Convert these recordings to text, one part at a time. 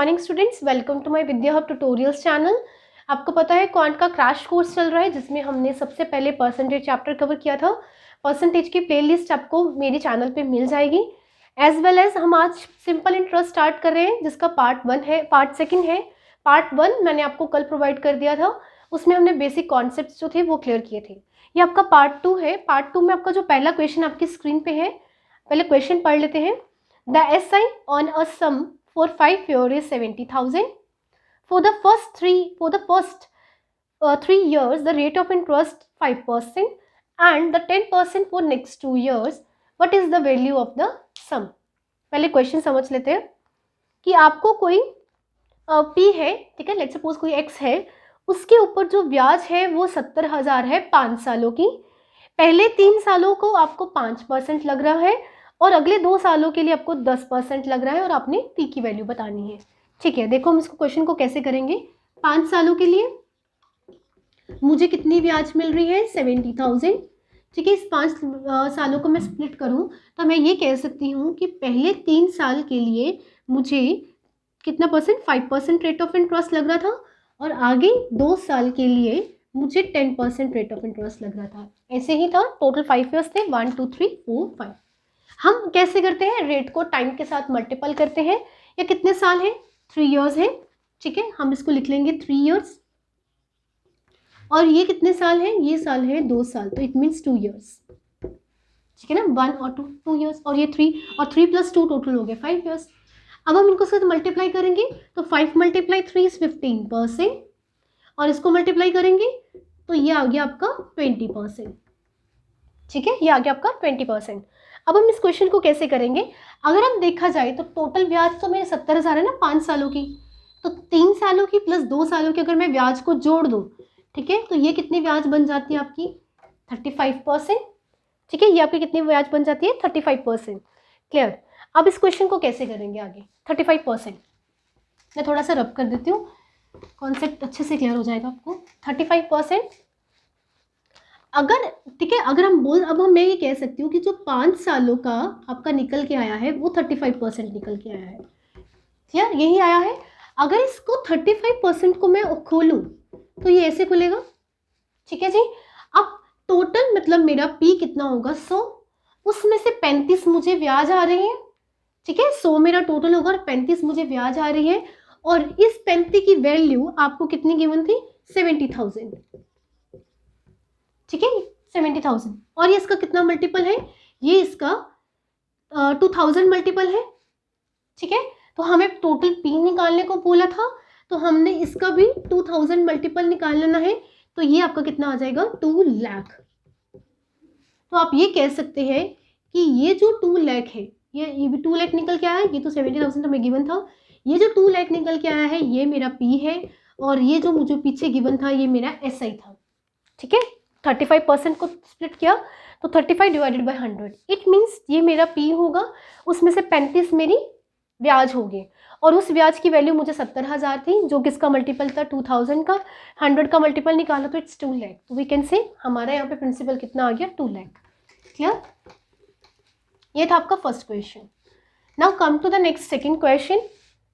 Morning students, welcome to my Vidya Hub tutorials channel. आपको पता है क्वांट का क्रैश कोर्स चल रहा है जिसमें हमने सबसे पहले परसेंटेज चैप्टर कवर किया था। परसेंटेज की प्लेलिस्ट आपको मेरे चैनल पे मिल जाएगी। एज वेल एज हम आज सिंपल इंटरेस्ट स्टार्ट कर रहे हैं जिसका पार्ट 1 है, पार्ट 2 है। पार्ट 1 मैंने आपको कल प्रोवाइड कर दिया था, उसमें हमने बेसिक कॉन्सेप्ट जो थे वो क्लियर किए थे। ये आपका पार्ट 2 है। पार्ट 2 में आपका जो पहला क्वेश्चन आपकी स्क्रीन पे है, पहले क्वेश्चन पढ़ लेते हैं। The SI on a sum for 5 years is 70,000. For the first 3 years, the rate of interest 5% and the 10% for next 2 years. What is the value of the sum? पहले question समझ लेते हैं कि आपको कोई P है, ठीक है, लेट्स सपोज कोई X है, उसके ऊपर जो ब्याज है वो 70,000 है 5 सालों की। पहले 3 सालों को आपको 5% लग रहा है और अगले 2 सालों के लिए आपको 10% लग रहा है और आपने P की वैल्यू बतानी है। ठीक है, देखो हम इसको क्वेश्चन को कैसे करेंगे। 5 सालों के लिए मुझे कितनी ब्याज मिल रही है? 70,000। ठीक है, इस 5 सालों को मैं स्प्लिट करूं तो मैं ये कह सकती हूँ कि पहले 3 साल के लिए मुझे कितना परसेंट? 5% रेट ऑफ इंटरेस्ट लग रहा था और आगे 2 साल के लिए मुझे 10% रेट ऑफ इंटरेस्ट लग रहा था। ऐसे ही था, टोटल 5 ईयर्स थे, 1 2 3 4 5। हम कैसे करते हैं? रेट को टाइम के साथ मल्टीपल करते हैं। ये कितने साल है? 3 इयर्स है। ठीक है, हम इसको लिख लेंगे 3 इयर्स। और ये कितने साल है? ये साल है 2 साल, तो इट मीन्स 2 इयर्स। ठीक है ना, 1 और 2 इयर्स, और ये 3 और 3 + 2 टोटल हो गए 5 इयर्स। अब हम इनको साथ मल्टीप्लाई करेंगे तो 5 × 3 इज 15% और इसको मल्टीप्लाई करेंगे तो ये आ गया आपका 20%। ठीक है, ये आ गया आपका 20%। अब हम इस क्वेश्चन को कैसे करेंगे? अगर हम देखा जाए तो टोटल ब्याज तो मेरे 70,000 है ना 5 सालों की, तो 3 सालों की प्लस 2 सालों की अगर मैं ब्याज को जोड़ दूं, ठीक है, तो ये कितनी ब्याज बन जाती है आपकी? 35%। ठीक है, ये आपकी कितनी ब्याज बन जाती है? 35%। क्लियर। अब इस क्वेश्चन को कैसे करेंगे आगे? 35%, मैं थोड़ा सा रब कर देती हूँ, कॉन्सेप्ट अच्छे से क्लियर हो जाएगा आपको। 35% अगर, ठीक है, अगर हम अब मैं ये कह सकती हूँ कि जो 5 सालों का आपका निकल के आया है वो 35% निकल के आया है। यार यही आया है। अगर इसको 35% को मैं खोलूं तो ये ऐसे खुलेगा। ठीक है जी। अब टोटल मतलब मेरा P कितना होगा? 100, उसमें से 35 मुझे ब्याज आ रही है। ठीक है, 100 मेरा टोटल होगा और 35 मुझे ब्याज आ रही है। और इस 35 की वैल्यू आपको कितनी गिवन थी? 70,000। ठीक है, 70,000। और ये इसका कितना मल्टीपल है? ये इसका 2000 मल्टीपल है। ठीक है, तो हमें टोटल P निकालने को बोला था तो हमने इसका भी 2000 मल्टीपल निकाल लेना है। तो ये आपका कितना आ जाएगा? 2 लाख। तो आप ये कह सकते हैं कि ये जो 2 लाख है, ये भी 2 लाख निकल के आया है। ये तो 70,000 हमें गिवन था। ये जो 2 लाख निकल के आया है ये मेरा P है और ये जो मुझे पीछे गिवन था ये मेरा SI था। ठीक है, 35% को स्प्लिट किया तो 35 / 100, इट मीन्स ये मेरा P होगा, उसमें से 35 मेरी ब्याज होगी और उस ब्याज की वैल्यू मुझे 70,000 थी, जो किसका मल्टीपल था? 2000 का। 100 का मल्टीपल निकाला तो इट्स 2 लाख। तो वी कैन से हमारा यहाँ पे प्रिंसिपल कितना आ गया? 2 लाख। क्लियर। ये था आपका first question. Now come to the next second question.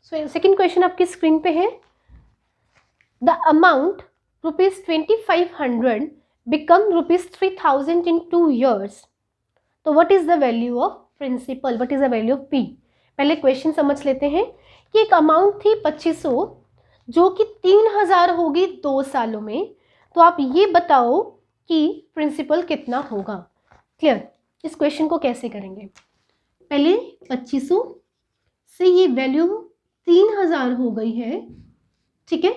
So second question आपकी स्क्रीन पे है। The amount ₹2500 become ₹3,000 in 2 years. तो what is the value of principal? What is the value of P? पहले question समझ लेते हैं कि एक अमाउंट थी 2500 जो कि 3,000 होगी 2 सालों में। तो आप ये बताओ कि प्रिंसिपल कितना होगा। क्लियर। इस क्वेश्चन को कैसे करेंगे? पहले 2500 से ये वैल्यू 3,000 हो गई है। ठीक है,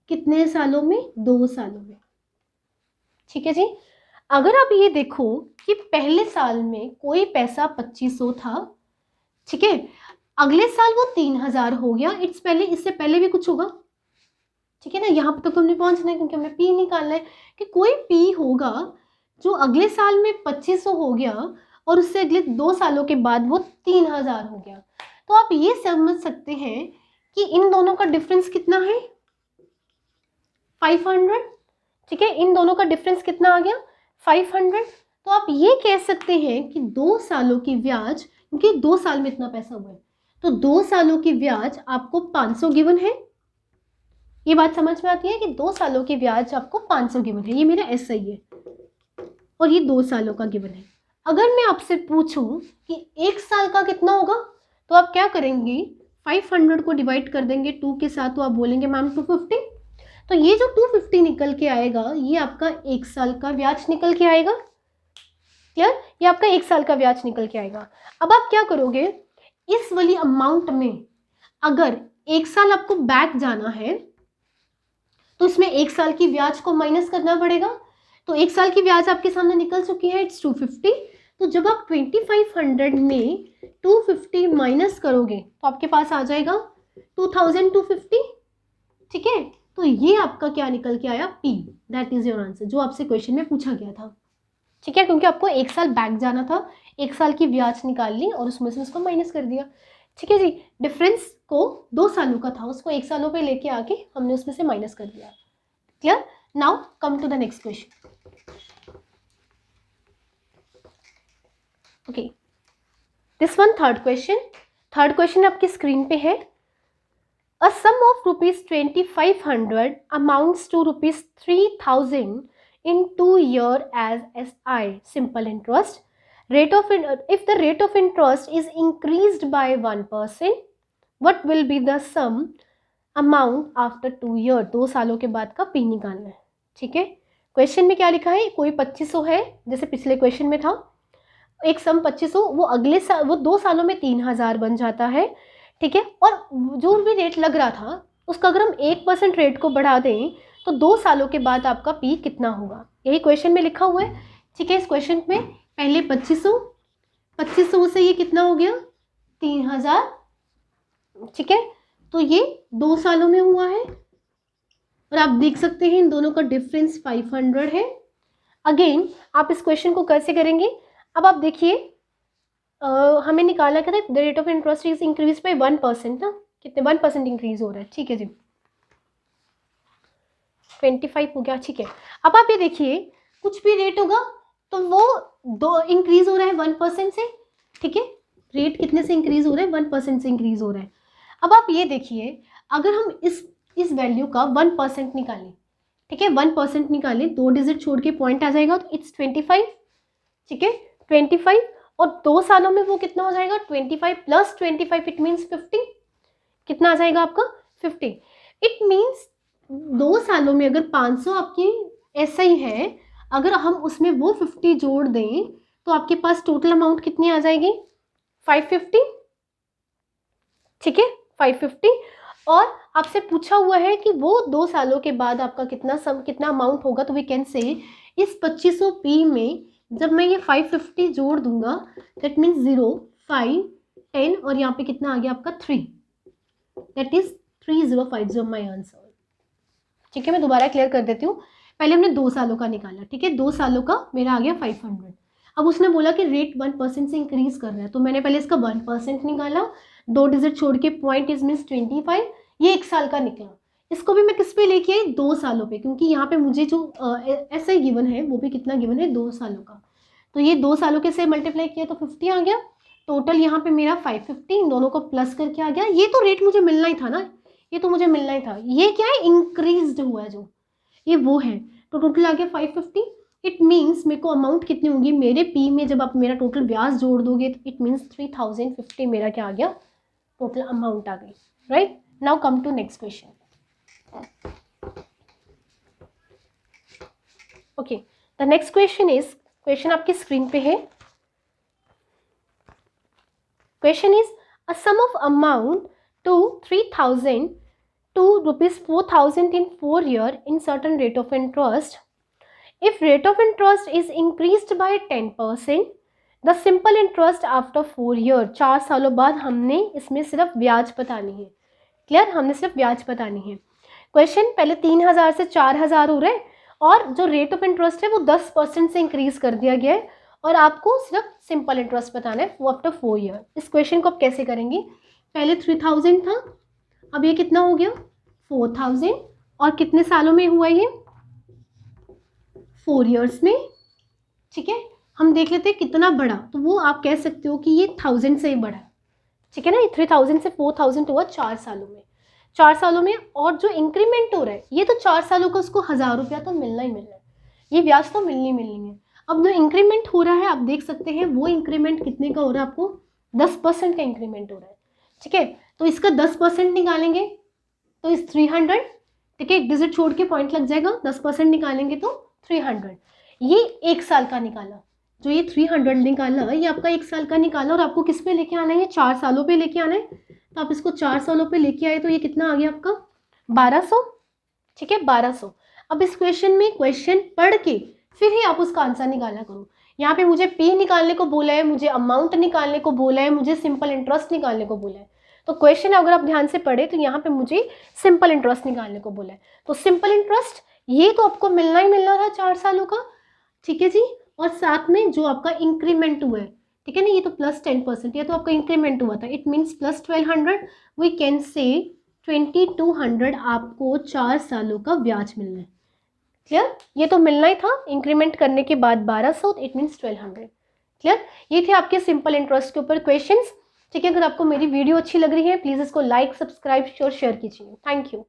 कितने सालों में? 2 सालों में। ठीक है जी। अगर आप ये देखो कि पहले साल में कोई पैसा 2500 था, ठीक है, अगले साल वो 3,000 हो गया। इससे पहले भी कुछ होगा। ठीक है ना, यहाँ पे तो हमने पहुंचना है क्योंकि हमें P निकालना है कि कोई P होगा जो अगले साल में 2500 हो गया और उससे अगले 2 सालों के बाद वो 3,000 हो गया। तो आप ये समझ सकते हैं कि इन दोनों का डिफरेंस कितना है? 500। ठीक है, इन दोनों का डिफरेंस कितना आ गया? 500। तो आप ये कह सकते हैं कि 2 सालों की ब्याज, क्योंकि 2 साल में इतना पैसा हुआ है, तो 2 सालों की ब्याज आपको 500 गिवन है। ये बात समझ में आती है कि 2 सालों की ब्याज आपको 500 गिवन है, ये मेरा एसआई है और ये 2 सालों का गिवन है। अगर मैं आपसे पूछूं कि 1 साल का कितना होगा, तो आप क्या करेंगे, 500 को डिवाइड कर देंगे 2 के साथ, तो आप बोलेंगे मैम 250। तो ये जो 250 निकल के आएगा ये आपका 1 साल का ब्याज निकल के आएगा। क्लियर, ये आपका 1 साल का ब्याज निकल के आएगा। अब आप क्या करोगे, इस वाली अमाउंट में अगर 1 साल आपको बैक जाना है तो इसमें 1 साल की ब्याज को माइनस करना पड़ेगा। तो 1 साल की ब्याज आपके सामने निकल चुकी है, इट्स 250। तो जब आप 2500 में 250 माइनस करोगे तो आपके पास आ जाएगा 2250। ठीक है, तो ये आपका क्या निकल के आया, P, that is your answer, जो आपसे क्वेश्चन में पूछा गया था। ठीक है, क्योंकि आपको 1 साल बैक जाना था, 1 साल की ब्याज निकाल ली और उसमें से उसको माइनस कर दिया। ठीक है जी, डिफरेंस को 2 सालों का था, उसको 1 सालों पे लेके आके हमने उसमें से माइनस कर दिया। Clear, now come to the next question. Okay, this one third question आपकी स्क्रीन पे है। A sum of ₹2500 amounts to ₹3000 in 2 years as SI, simple interest. If the rate of interest is increased by 1%, what will be the sum amount after 2 years? 2 सालों के बाद का P निकालना है। ठीक है, क्वेश्चन में क्या लिखा है, कोई 2500 है जैसे पिछले क्वेश्चन में था, एक सम 2500, वो अगले साल वो 2 सालों में 3000 बन जाता है। ठीक है, और जो भी रेट लग रहा था उसका अगर हम 1% रेट को बढ़ा दें तो 2 सालों के बाद आपका P कितना होगा, यही क्वेश्चन में लिखा हुआ है। ठीक है, इस क्वेश्चन में पहले 2500 से ये कितना हो गया 3000। ठीक है, तो ये 2 सालों में हुआ है और आप देख सकते हैं इन दोनों का डिफरेंस 500 है। अगेन आप इस क्वेश्चन को कैसे करेंगे, अब आप देखिए हमें निकाला क्या था, the rate of interest is increase by 1% ना, कितने 1% इंक्रीज हो रहा है। ठीक है जी, 25 हो गया। ठीक है, अब आप ये देखिए कुछ भी रेट होगा तो वो 2 इंक्रीज हो रहा है 1% से। ठीक है, रेट कितने से इंक्रीज हो रहा है, 1% से इंक्रीज हो रहा है। अब आप ये देखिए अगर हम इस वैल्यू का 1% निकालें, ठीक है 1% निकालें, 2 डिजिट छोड़ के पॉइंट आ जाएगा तो इट्स 25। ठीक है, 25 और 2 सालों में वो कितना हो जाएगा, 25 प्लस 25 इट मीन्स 50। कितना आ जाएगा आपका 50। इट मीन्स 2 सालों में अगर 500 आपकी ऐसा ही है, अगर हम उसमें वो 50 जोड़ दें तो आपके पास टोटल अमाउंट कितनी आ जाएगी 550। ठीक है, 550। और आपसे पूछा हुआ है कि वो 2 सालों के बाद आपका कितना अमाउंट होगा, तो वी कैन से इस 2500 P में जब मैं ये 550 जोड़ दूंगा दैट मीन्स 0, 5, 10 और यहाँ पे कितना आ गया आपका 3, दैट इज 3050 माई आंसर। ठीक है, मैं दोबारा क्लियर कर देती हूँ। पहले हमने 2 सालों का निकाला, ठीक है 2 सालों का मेरा आ गया 500। अब उसने बोला कि रेट 1% से इंक्रीज कर रहा है, तो मैंने पहले इसका 1% निकाला, 2 डिजिट छोड़ के पॉइंट इज मीन्स 25, ये 1 साल का निकला। इसको भी मैं किस पे लेके आई 2 सालों पे, क्योंकि यहाँ पे मुझे जो ऐसा ही गिवन है वो भी कितना गिवन है 2 सालों का। तो ये 2 सालों के से मल्टीप्लाई किया तो 50 आ गया। टोटल यहाँ पे मेरा 550, इन दोनों को प्लस करके आ गया। ये तो रेट मुझे मिलना ही था ना, ये तो मुझे मिलना ही था। ये क्या है इंक्रीज्ड हुआ है जो, ये वो है। तो टोटल आ गया 550। इट मीन्स मेरे को अमाउंट कितनी होगी मेरे P में, जब आप मेरा टोटल ब्याज जोड़ दोगे तो इट मीन्स 3050 मेरा क्या आ गया टोटल अमाउंट आ गई। Right, now come to next question. Okay, the next question is, question आपकी स्क्रीन पे है। Question is a sum of amount to 3000 to ₹4000 in 4 years in certain rate of interest. If rate of interest is increased by 10%, the simple interest after 4 years, 4 सालों बाद हमने इसमें सिर्फ ब्याज बतानी है। क्लियर, हमने सिर्फ ब्याज बतानी है। क्वेश्चन पहले 3000 से 4000 हो रहे हैं और जो रेट ऑफ इंटरेस्ट है वो 10% से इंक्रीज कर दिया गया है और आपको सिर्फ सिंपल इंटरेस्ट बताना है वो आफ्टर 4 ईयर। इस क्वेश्चन को आप कैसे करेंगे, पहले 3000 था, अब ये कितना हो गया 4000 और कितने सालों में हुआ ये 4 ईयर्स में। ठीक है, हम देख लेते हैं कितना बड़ा, तो वो आप कह सकते हो कि ये 1000 से ही बड़ा। ठीक है ना। ये 3000 से 4000 हुआ 4 सालों में, 4 सालों में। और जो इंक्रीमेंट हो रहा है ये तो 4 सालों का उसको 1000 रुपया तो मिलना ही मिलना है, ये ब्याज तो मिलनी मिलनी है। अब जो इंक्रीमेंट हो रहा है आप देख सकते हैं वो इंक्रीमेंट कितने का हो रहा है, आपको 10% का इंक्रीमेंट हो रहा है। ठीक है, तो इसका 10% निकालेंगे तो इस 300, ठीक है, एक डिजिट छोड़ के पॉइंट लग जाएगा, 10% निकालेंगे तो 300। ये 1 साल का निकाला, जो ये 300 निकाला ये आपका 1 साल का निकाला, और आपको किस पे लेके आना है, ये 4 सालों पे लेके आना है। तो आप इसको 4 सालों पे लेके आए तो ये कितना आ गया आपका 1200। ठीक है, 1200। अब इस क्वेश्चन में क्वेश्चन पढ़ के फिर ही आप उसका आंसर निकाला करो। यहाँ पे मुझे पी निकालने को बोला है, मुझे अमाउंट निकालने को बोला है, मुझे सिंपल इंटरेस्ट निकालने को बोला है। तो क्वेश्चन अगर आप ध्यान से पढ़े तो यहाँ पे मुझे सिंपल इंटरेस्ट निकालने को बोला है। तो सिंपल इंटरेस्ट ये तो आपको मिलना ही मिलना था 4 सालों का। ठीक है जी, और साथ में जो आपका इंक्रीमेंट हुआ है, ठीक है ना, ये तो प्लस 10%, ये तो आपका इंक्रीमेंट हुआ था, it means plus 1200, we can say 2200 आपको 4 सालों का ब्याज मिलना है। क्लियर, ये तो मिलना ही था, इंक्रीमेंट करने के बाद 1200, इट मीन्स 1200। क्लियर, ये थे आपके सिंपल इंटरेस्ट के ऊपर क्वेश्चंस। ठीक है, अगर आपको मेरी वीडियो अच्छी लग रही है प्लीज़ इसको लाइक, सब्सक्राइब और शेयर कीजिए। Thank you.